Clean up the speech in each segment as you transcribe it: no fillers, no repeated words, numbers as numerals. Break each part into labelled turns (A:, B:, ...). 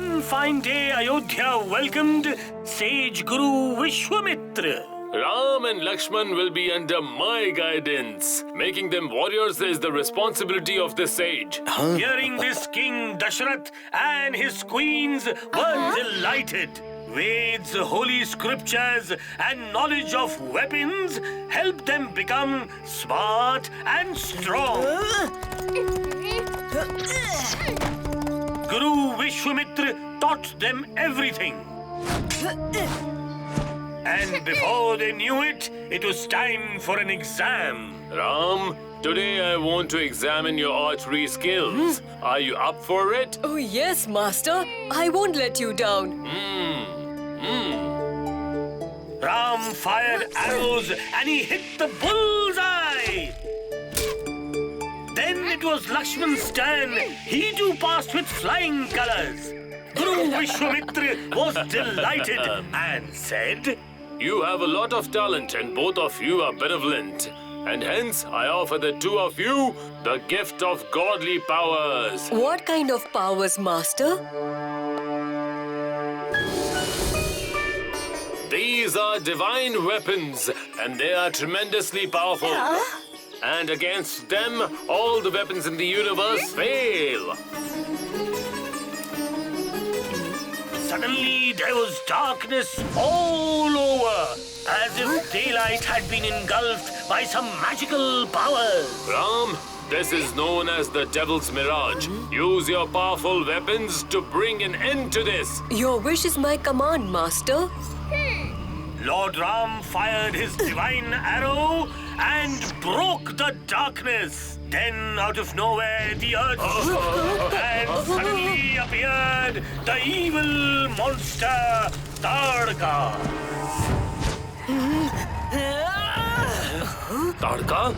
A: One fine day, Ayodhya welcomed sage Guru Vishwamitra.
B: Ram and Lakshman will be under my guidance. Making them warriors is the responsibility of the sage.
A: Hearing this, King Dashrath and his queens were delighted. Veds, holy scriptures, and knowledge of weapons helped them become smart and strong. Guru Vishwamitra taught them everything. And before they knew it, it was time for an exam.
B: Ram, today I want to examine your archery skills. Are you up for it?
C: Oh yes, Master. I won't let you down.
A: Ram fired arrows and he hit the bullseye. Then it was Lakshman's turn. He too passed with flying colors. Guru Vishwamitra was delighted and said,
B: You have a lot of talent and both of you are benevolent. And hence I offer the two of you the gift of godly powers.
C: What kind of powers, Master?
B: These are divine weapons and they are tremendously powerful. And against them, all the weapons in the universe fail.
A: Suddenly there was darkness all over, as if daylight had been engulfed by some magical powers.
B: Ram, this is known as the Devil's Mirage. Use your powerful weapons to bring an end to this.
C: Your wish is my command, Master.
A: Lord Ram fired his divine arrow and broke the darkness. Then, out of nowhere, the earth shook and suddenly appeared the evil monster, Tadka.
B: Tadka?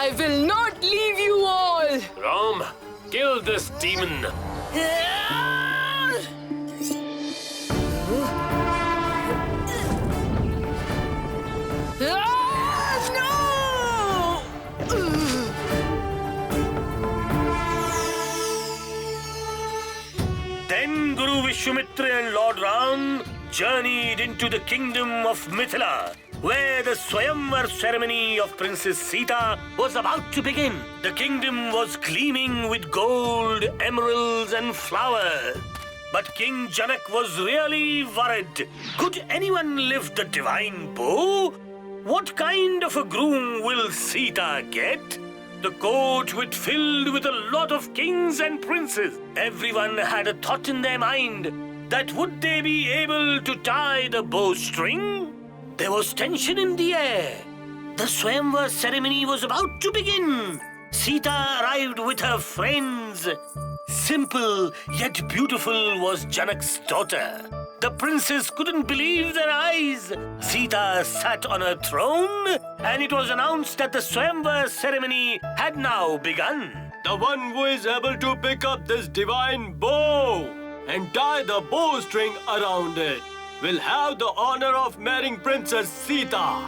C: I will not leave you all.
B: Ram, kill this demon.
C: No!
A: Then Guru Vishwamitra and Lord Ram journeyed into the kingdom of Mithila, where the Swayamvar ceremony of Princess Sita was about to begin. The kingdom was gleaming with gold, emeralds and flowers. But King Janak was really worried. Could anyone lift the divine bow? What kind of a groom will Sita get? The court was filled with a lot of kings and princes. Everyone had a thought in their mind that would they be able to tie the bowstring? There was tension in the air. The Swayamvar ceremony was about to begin. Sita arrived with her friends. Simple yet beautiful was Janak's daughter. The princes couldn't believe their eyes. Sita sat on her throne and it was announced that the Swayamvar ceremony had now begun.
D: The one who is able to pick up this divine bow and tie the bowstring around it will have the honor of marrying Princess Sita.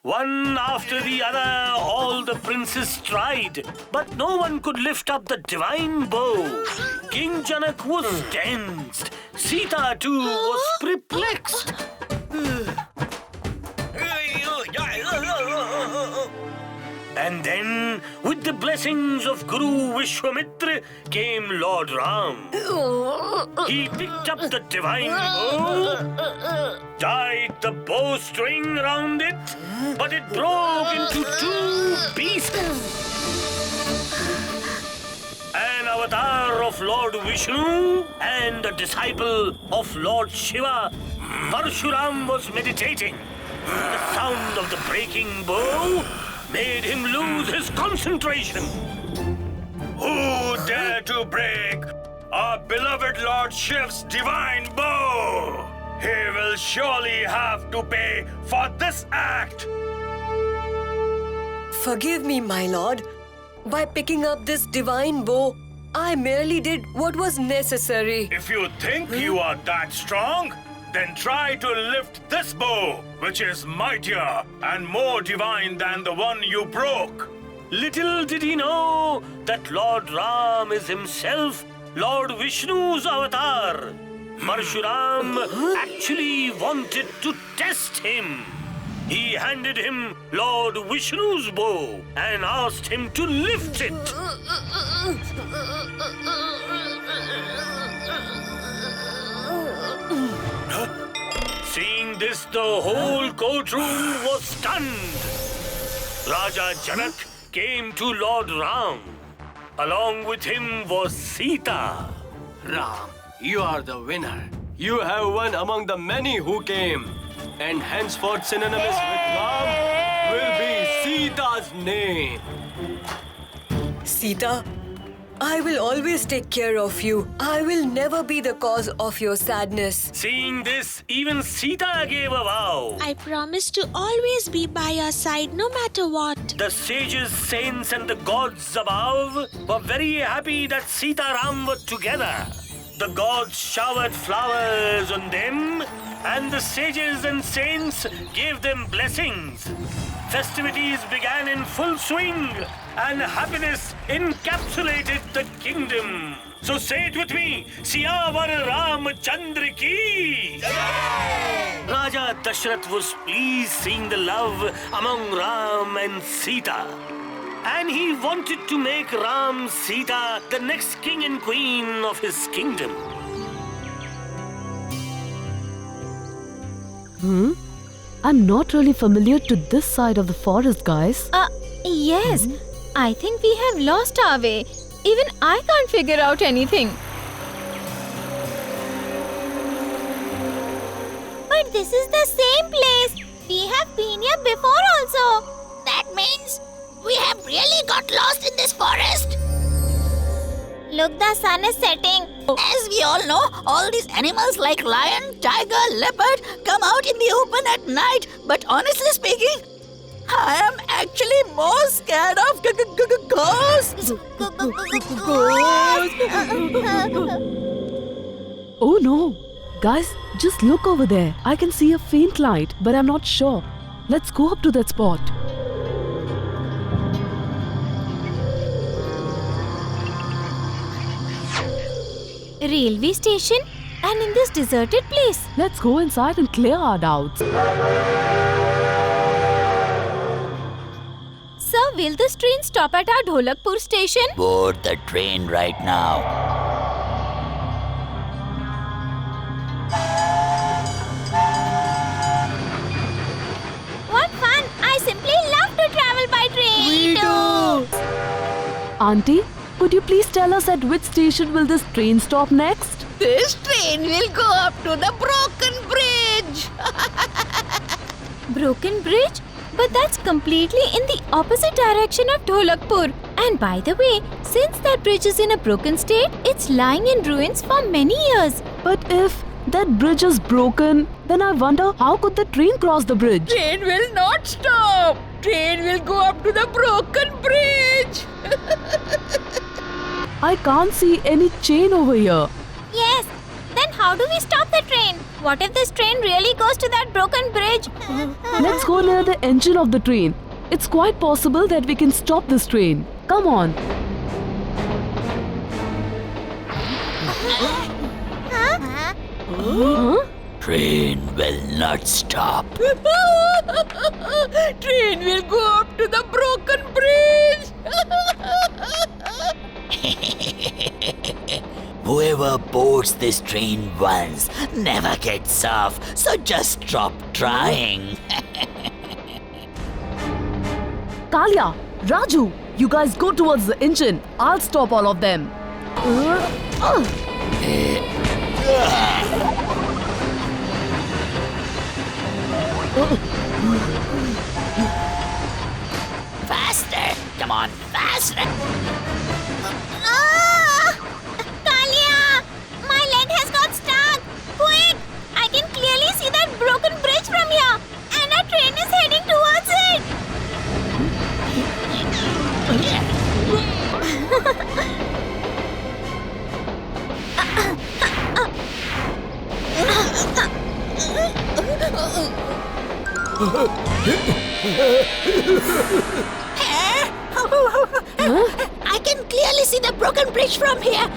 A: One after the other, all the princes tried, but no one could lift up the divine bow. King Janak was tensed. Sita too was perplexed. And then, with the blessings of Guru Vishwamitra, came Lord Ram. He picked up the divine bow, tied the bowstring around it, but it broke into two pieces. An avatar of Lord Vishnu and a disciple of Lord Shiva, Parshuram was meditating. The sound of the breaking bow made him lose his concentration. Who dare to break our beloved Lord Shiv's divine bow? He will surely have to pay for this act.
C: Forgive me, my lord. By picking up this divine bow, I merely did what was necessary.
A: If you think you are that strong, then try to lift this bow, which is mightier and more divine than the one you broke. Little did he know that Lord Ram is himself Lord Vishnu's avatar. Parshuram actually wanted to test him. He handed him Lord Vishnu's bow and asked him to lift it. Seeing this, the whole courtroom was stunned. Raja Janak came to Lord Ram. Along with him was Sita.
D: Ram, you are the winner. You have won among the many who came. And henceforth synonymous with Ram will be Sita's name.
C: Sita, I will always take care of you. I will never be the cause of your sadness.
A: Seeing this, even Sita gave a vow.
E: I promise to always be by your side no matter what.
A: The sages, saints, and the gods above were very happy that Sita Ram were together. The gods showered flowers on them, and the sages and saints gave them blessings. Festivities began in full swing, and happiness encapsulated the kingdom. So say it with me, Siyavar Ramchandra ki! Raja Dashrath was pleased seeing the love among Ram and Sita. And he wanted to make Ram Sita the next king and queen of his kingdom.
F: I'm not really familiar to this side of the forest, guys.
G: Yes. I think we have lost our way. Even I can't figure out anything.
E: But this is the same place. We have been here before also. That means we have really got lost in this forest. Look, the sun is setting. As we all know, all these animals like lion, tiger, leopard come out in the open at night. But honestly speaking, I am actually more scared of ghosts.
F: Oh no! Guys, just look over there. I can see a faint light, but I'm not sure. Let's go up to that spot.
G: Railway station? And in this deserted place?
F: Let's go inside and clear our doubts.
G: Sir, will this train stop at our Dholakpur station?
H: Board the train right now.
G: What fun! I simply love to travel by train.
F: Me too! Auntie, could you please tell us at which station will this train stop next?
I: This train will go up to the broken bridge.
G: Broken bridge? But that's completely in the opposite direction of Dholakpur. And by the way, since that bridge is in a broken state, it's lying in ruins for many years.
F: But if that bridge is broken, then I wonder how could the train cross the bridge?
I: Train will not stop. Train will go up to the broken bridge.
F: I can't see any chain over here.
G: Yes. Then how do we stop the train? What if this train really goes to that broken bridge?
F: Let's go near the engine of the train. It's quite possible that we can stop this train. Come on. Huh?
H: Train will not stop.
I: Train will go up to the broken bridge.
H: Whoever boards this train once never gets off, so just stop trying.
F: Kalia, Raju, you guys go towards the engine. I'll stop all of them.
H: Come on, faster.
E: Kalia! My leg has got stuck! Quick! I can clearly see that broken bridge from here! And our train is heading towards it! I can clearly see the broken bridge from here.